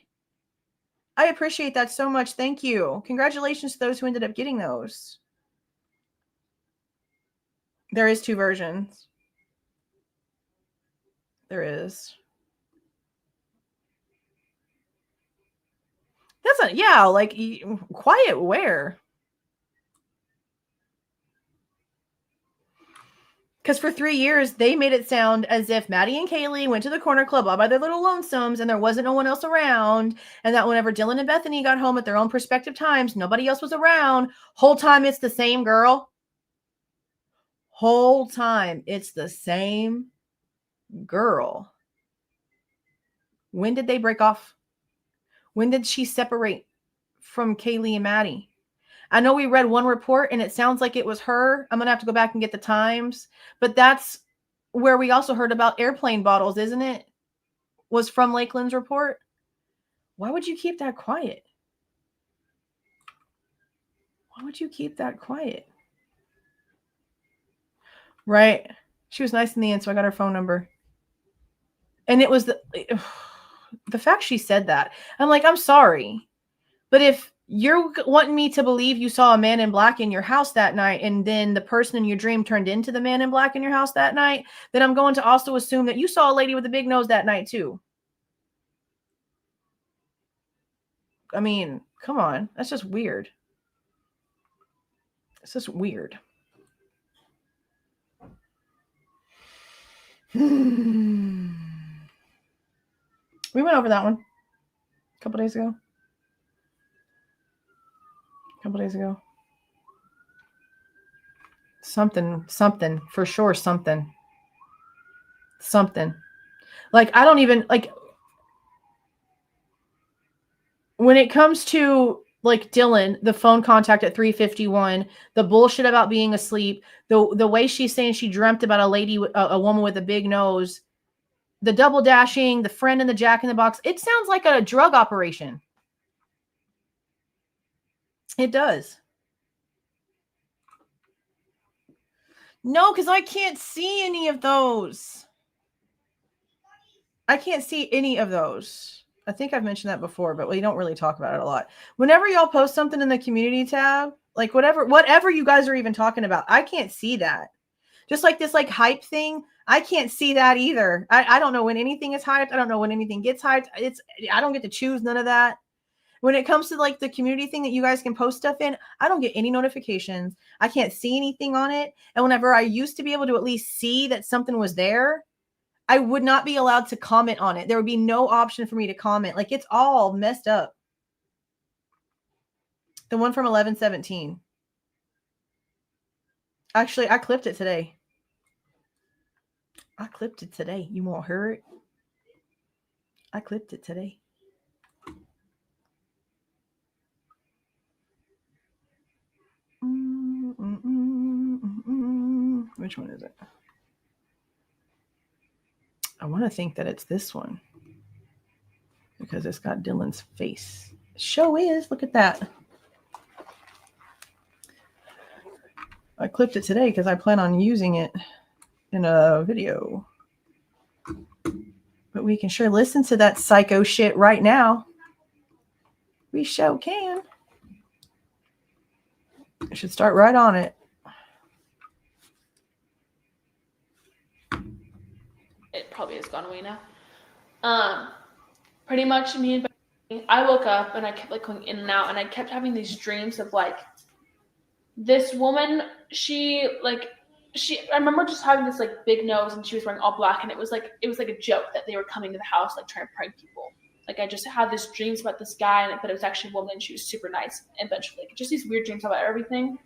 I appreciate that so much. Thank you. Congratulations to those who ended up getting those. There is 2 versions. There is. That's not, yeah, like, quiet where? Because for 3 years, they made it sound as if Maddie and Kaylee went to the corner club all by their little lonesomes and there wasn't no one else around. And that whenever Dylan and Bethany got home at their own prospective times, nobody else was around. Whole time, it's the same girl. Whole time, it's the same girl. When did they break off? When did she separate from Kaylee and Maddie? I know we read one report and it sounds like it was her. I'm going to have to go back and get the times. But that's where we also heard about airplane bottles, isn't it? Was from Lakeland's report. Why would you keep that quiet? Why would you keep that quiet? Right. She was nice in the end, so I got her phone number. And it was the fact she said that. I'm like, I'm sorry. But if you're wanting me to believe you saw a man in black in your house that night, and then the person in your dream turned into the man in black in your house that night, then I'm going to also assume that you saw a lady with a big nose that night too. I mean, come on. That's just weird. It's just weird. We went over that one a couple days ago. Something for sure. Something. Like, I don't even, like, when it comes to like Dylan, the phone contact at 3:51, the bullshit about being asleep, the way she's saying she dreamt about a woman with a big nose, the double dashing, the friend in the Jack in the Box, it sounds like a drug operation. It does. No, because I can't see any of those. I think I've mentioned that before, but we don't really talk about it a lot. Whenever y'all post something in the community tab, like whatever you guys are even talking about, I can't see that. Just like this like hype thing, I can't see that either. I don't know when anything is hyped. I don't know when anything gets hyped. I don't get to choose none of that. When it comes to like the community thing that you guys can post stuff in, I don't get any notifications. I can't see anything on it. And whenever I used to be able to at least see that something was there, I would not be allowed to comment on it. There would be no option for me to comment. Like, it's all messed up. The one from 11/17. Actually, I clipped it today. You won't hear it. I clipped it today. Which one is it? I want to think that it's this one because it's got Dylan's face. Show is. Look at that. I clipped it today because I plan on using it in a video. But we can sure listen to that psycho shit right now. We sure can. I should start right on it. It probably has gone away now. Pretty much me and Bethany, I woke up and I kept like going in and out, and I kept having these dreams of like this woman. I remember just having this like big nose, and she was wearing all black, and it was like a joke that they were coming to the house like trying to prank people. Like, I just had these dreams about this guy, but it was actually a woman, and she was super nice. And eventually, like, just these weird dreams about everything.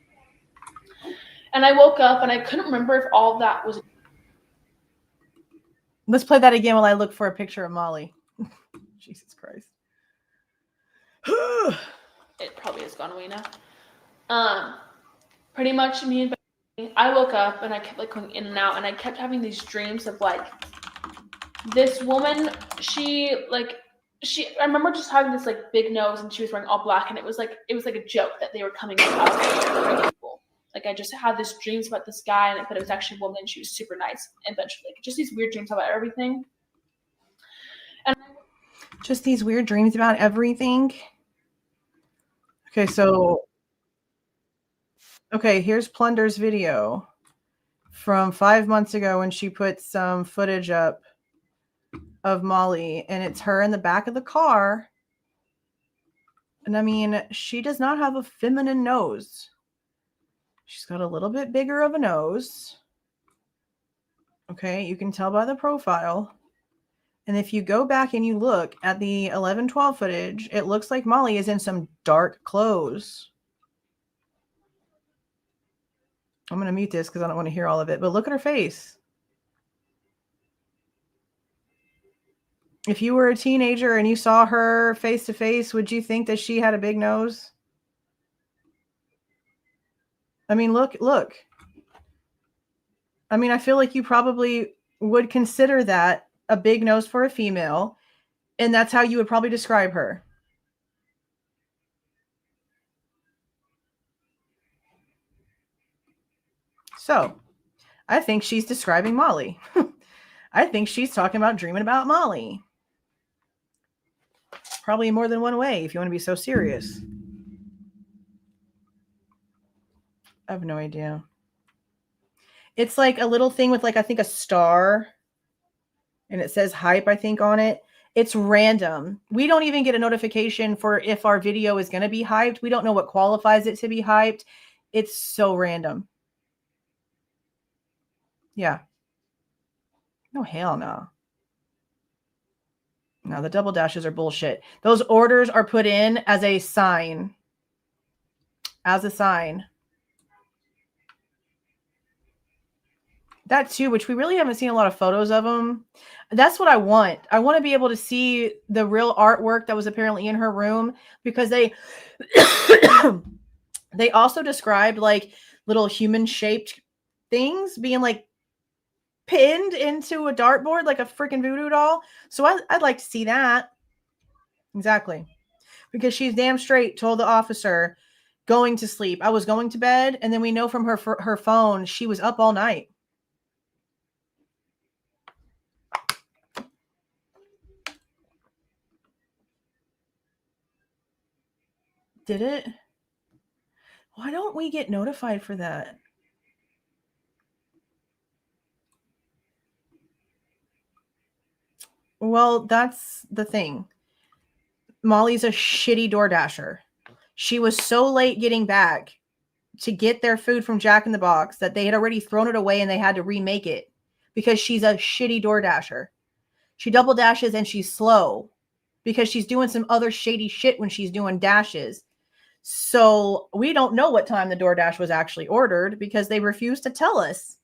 And I woke up and I couldn't remember if all of that was. Let's play that again while I look for a picture of Molly. Jesus Christ. It probably has gone away now. Pretty much me and Bethany, I woke up and I kept like going in and out, and I kept having these dreams of like this woman. I remember just having this like big nose, and she was wearing all black, and it was like a joke that they were coming to the house to prank people. Like, I just had these dreams about this guy, but it was actually a woman, and she was super nice. And eventually, like, just these weird dreams about everything. And just these weird dreams about everything. Okay, so here's Plunder's video from 5 months ago when she put some footage up of Molly, and it's her in the back of the car. And I mean, she does not have a feminine nose. She's got a little bit bigger of a nose. Okay, you can tell by the profile. And if you go back and you look at the 11/12 footage, it looks like Molly is in some dark clothes. I'm going to mute this because I don't want to hear all of it, but look at her face. If you were a teenager and you saw her face to face, would you think that she had a big nose? I mean, look. I mean, I feel like you probably would consider that a big nose for a female, and that's how you would probably describe her. So, I think she's describing Molly. I think she's talking about dreaming about Molly. Probably more than one way if you want to be so serious. I have no idea. It's like a little thing with like, I think a star, and it says hype, I think, on it. It's random. We don't even get a notification for if our video is going to be hyped. We don't know what qualifies it to be hyped. It's so random. Yeah. No, hell no. No, the double dashes are bullshit. Those orders are put in as a sign. As a sign. That too, which we really haven't seen a lot of photos of them. That's what I want. I want to be able to see the real artwork that was apparently in her room, because they they also described like little human shaped things being like pinned into a dartboard like a freaking voodoo doll. So I'd like to see that. Exactly. Because she's damn straight told the officer going to sleep. I was going to bed, and then we know from her phone she was up all night. Did it? Why don't we get notified for that? Well, that's the thing. Molly's a shitty DoorDasher. She was so late getting back to get their food from Jack in the Box that they had already thrown it away and they had to remake it because she's a shitty DoorDasher. She double dashes and she's slow because she's doing some other shady shit when she's doing dashes. So we don't know what time the DoorDash was actually ordered because they refused to tell us.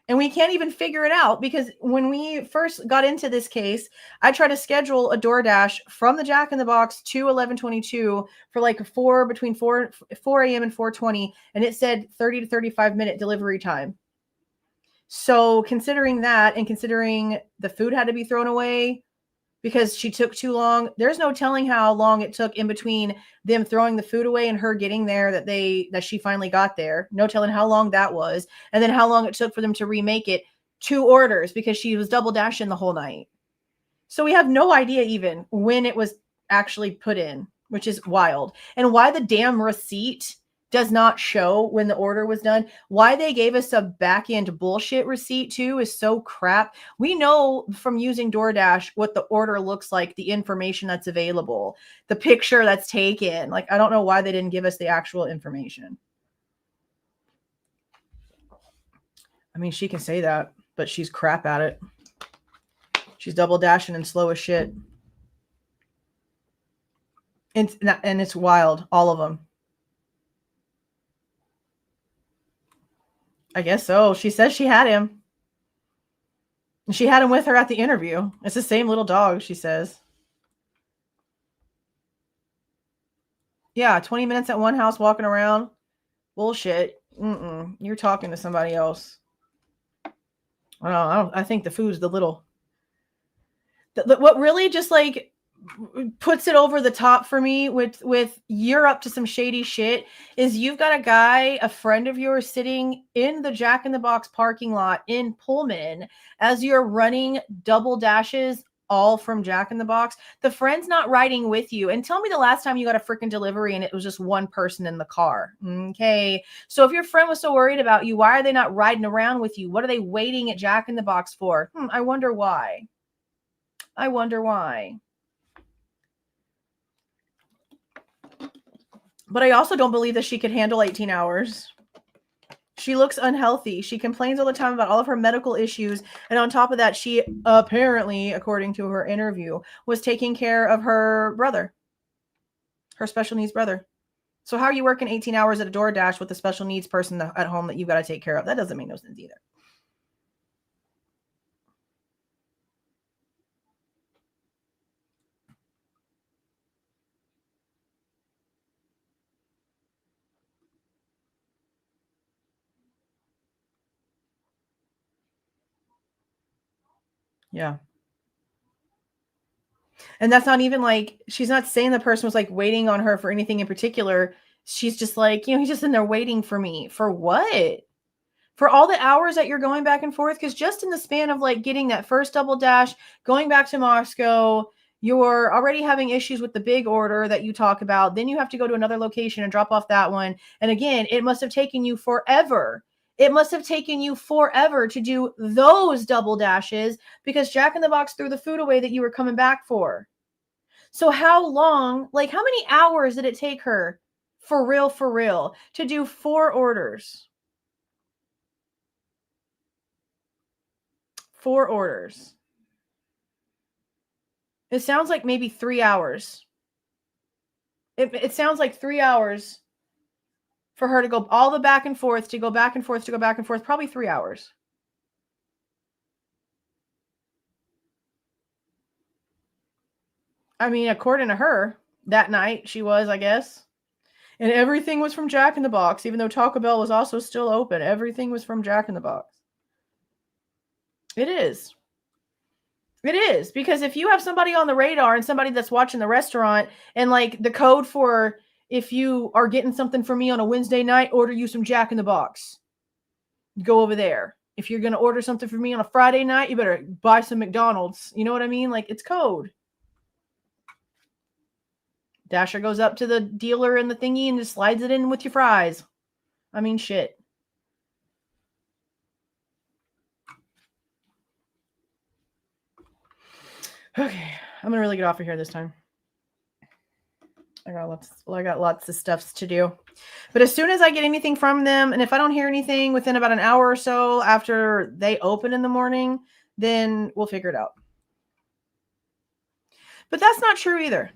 And we can't even figure it out because when we first got into this case, I tried to schedule a DoorDash from the Jack in the Box to 1122 for like between 4 a.m. and 4:20, and it said 30 to 35 minute delivery time. So considering that, and considering the food had to be thrown away because she took too long, there's no telling how long it took in between them throwing the food away and her getting there that she finally got there. No telling how long that was. And then how long it took for them to remake it. 2 orders because she was double dashing the whole night. So we have no idea even when it was actually put in, which is wild. And why the damn receipt does not show when the order was done. Why they gave us a back end bullshit receipt too is so crap. We know from using DoorDash what the order looks like, the information that's available, the picture that's taken. Like, I don't know why they didn't give us the actual information. I mean, she can say that, but she's crap at it. She's double dashing and slow as shit. And it's wild, all of them. I guess so. She says she had him. She had him with her at the interview. It's the same little dog, she says. Yeah, 20 minutes at one house walking around. Bullshit. You're talking to somebody else. I think the food's the little. What really just like puts it over the top for me with you're up to some shady shit is you've got a guy, a friend of yours, sitting in the Jack in the Box parking lot in Pullman as you're running double dashes all from Jack in the Box. The friend's not riding with you. And tell me the last time you got a freaking delivery and it was just one person in the car. Okay. So if your friend was so worried about you, why are they not riding around with you? What are they waiting at Jack in the Box for? I wonder why. I wonder why. But I also don't believe that she could handle 18 hours. She looks unhealthy. She complains all the time about all of her medical issues. And on top of that, she apparently, according to her interview, was taking care of her brother, her special needs brother. So how are you working 18 hours at a DoorDash with a special needs person at home that you've got to take care of? That doesn't make no sense either. Yeah. And that's not even like, she's not saying the person was like waiting on her for anything in particular. She's just like, he's just in there waiting for me. For what? For all the hours that you're going back and forth? Because just in the span of like getting that first double dash, going back to Moscow, you're already having issues with the big order that you talk about. Then you have to go to another location and drop off that one. And again, it must have taken you forever. It must have taken you forever to do those double dashes because Jack in the Box threw the food away that you were coming back for. So how long, like how many hours did it take her for real, to do 4 orders? 4 orders. It sounds like maybe 3 hours. It sounds like 3 hours for her to go all the back and forth, to go back and forth, to go back and forth, probably 3 hours. I mean, according to her, that night she was, I guess. And everything was from Jack in the Box, even though Taco Bell was also still open. Everything was from Jack in the Box. It is. It is. Because if you have somebody on the radar and somebody that's watching the restaurant, and like the code for if you are getting something from me on a Wednesday night, order you some Jack in the Box. Go over there. If you're going to order something from me on a Friday night, you better buy some McDonald's. You know what I mean? Like, it's code. Dasher goes up to the dealer in the thingy and just slides it in with your fries. I mean, shit. Okay, I'm gonna really get off of here this time. I got lots of stuff to do. But as soon as I get anything from them, and if I don't hear anything within about an hour or so after they open in the morning, then we'll figure it out. But that's not true either.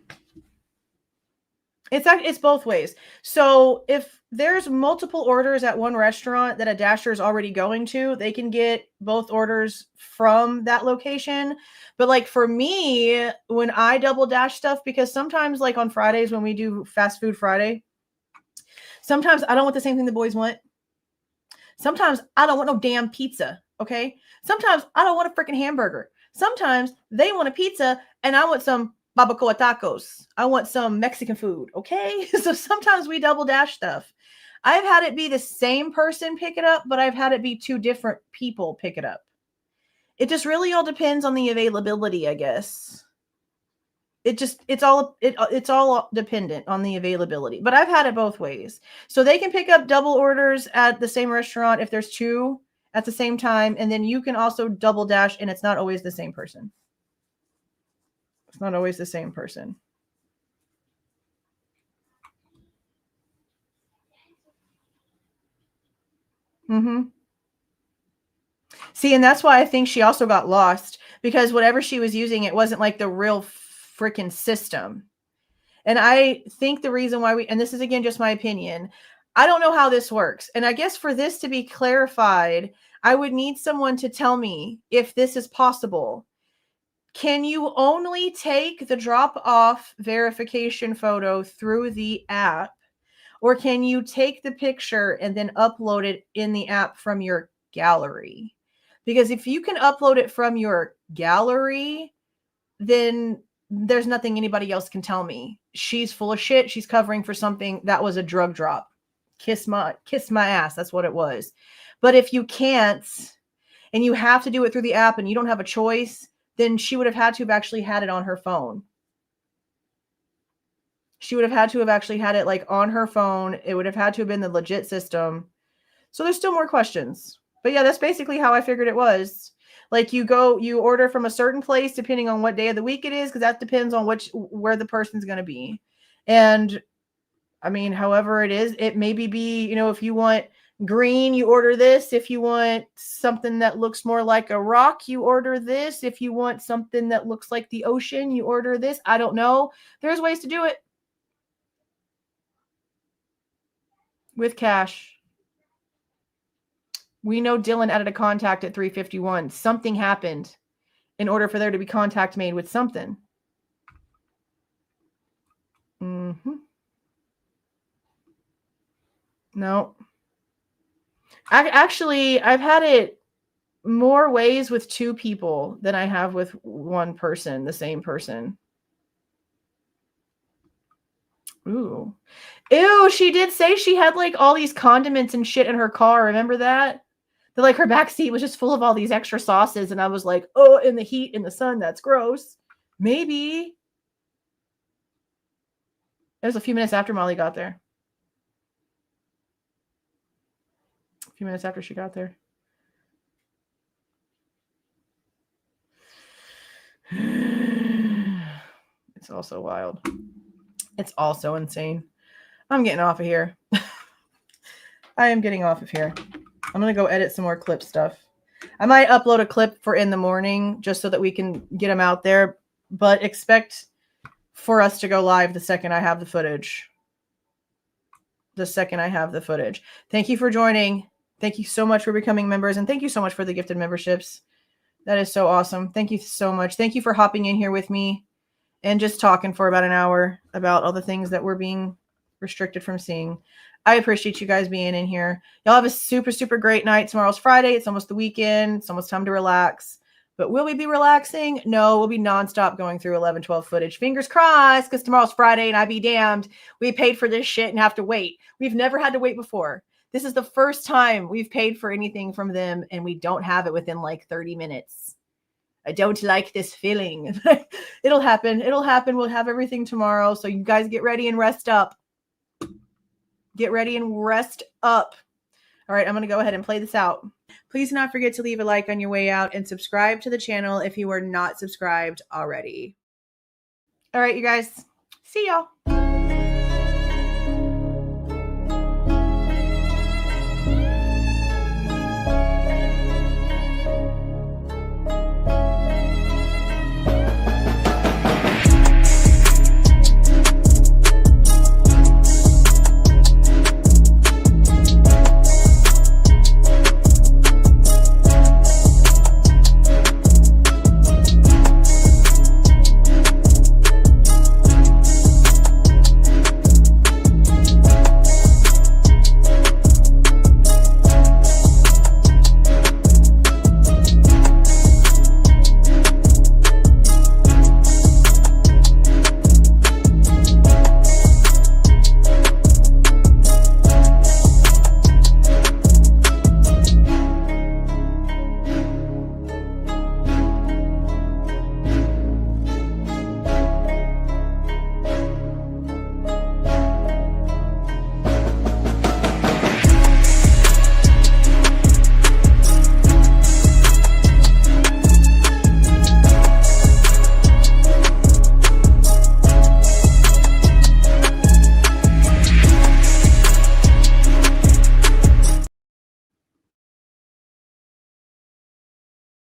It's both ways. So if there's multiple orders at one restaurant that a Dasher is already going to, they can get both orders from that location. But like for me, when I double dash stuff, because sometimes like on Fridays when we do Fast Food Friday, sometimes I don't want the same thing the boys want. Sometimes I don't want no damn pizza. Okay. Sometimes I don't want a freaking hamburger. Sometimes they want a pizza and I want some barbacoa tacos. I want some Mexican food. Okay. So sometimes we double dash stuff. I've had it be the same person pick it up, but I've had it be 2 different people pick it up. It just really all depends on the availability, I guess. It's all dependent on the availability, but I've had it both ways. So they can pick up double orders at the same restaurant if there's 2 at the same time. And then you can also double dash and it's not always the same person. It's not always the same person. Mm-hmm. See, and that's why I think she also got lost, because whatever she was using, it wasn't like the real freaking system. And I think the reason why and this is again just my opinion, I don't know how this works. And I guess for this to be clarified, I would need someone to tell me if this is possible. Can you only take the drop-off verification photo through the app? Or can you take the picture and then upload it in the app from your gallery? Because if you can upload it from your gallery, then there's nothing anybody else can tell me. She's full of shit. She's covering for something that was a drug drop. Kiss my ass. That's what it was. But if you can't, and you have to do it through the app and you don't have a choice, then she would have had to have actually had it on her phone. She would have had to have actually had it like on her phone. It would have had to have been the legit system. So there's still more questions. But yeah, that's basically how I figured it was. Like you order from a certain place depending on what day of the week it is, because that depends on where the person's going to be. And I mean, however it is, it maybe be, if you want green, you order this. If you want something that looks more like a rock, you order this. If you want something that looks like the ocean, you order this. I don't know. There's ways to do it. With cash. We know Dylan added a contact at 351. Something happened in order for there to be contact made with something. Mm-hmm. No. I've had it more ways with 2 people than I have with one person, the same person. Ooh. Ew, she did say she had like all these condiments and shit in her car. Remember that? That like her back seat was just full of all these extra sauces. And I was like, oh, in the heat, in the sun, that's gross. Maybe. It was a few minutes after Molly got there. A few minutes after she got there. It's also wild. It's also insane. I'm getting off of here. I am getting off of here. I'm going to go edit some more clip stuff. I might upload a clip for in the morning just so that we can get them out there, but expect for us to go live the second I have the footage. Thank you for joining. Thank you so much for becoming members, and thank you so much for the gifted memberships. That is so awesome. Thank you so much. Thank you for hopping in here with me and just talking for about an hour about all the things that we're being restricted from seeing. I appreciate you guys being in here. Y'all have a super, super great night. Tomorrow's Friday. It's almost the weekend. It's almost time to relax. But will we be relaxing? No, we'll be nonstop going through 11/12 footage. Fingers crossed, because tomorrow's Friday and I be damned. We paid for this shit and have to wait. We've never had to wait before. This is the first time we've paid for anything from them and we don't have it within like 30 minutes. I don't like this feeling. It'll happen. It'll happen. We'll have everything tomorrow. So you guys get ready and rest up. Get ready and rest up. All right, I'm going to go ahead and play this out. Please do not forget to leave a like on your way out and subscribe to the channel if you are not subscribed already. All right, you guys. See y'all.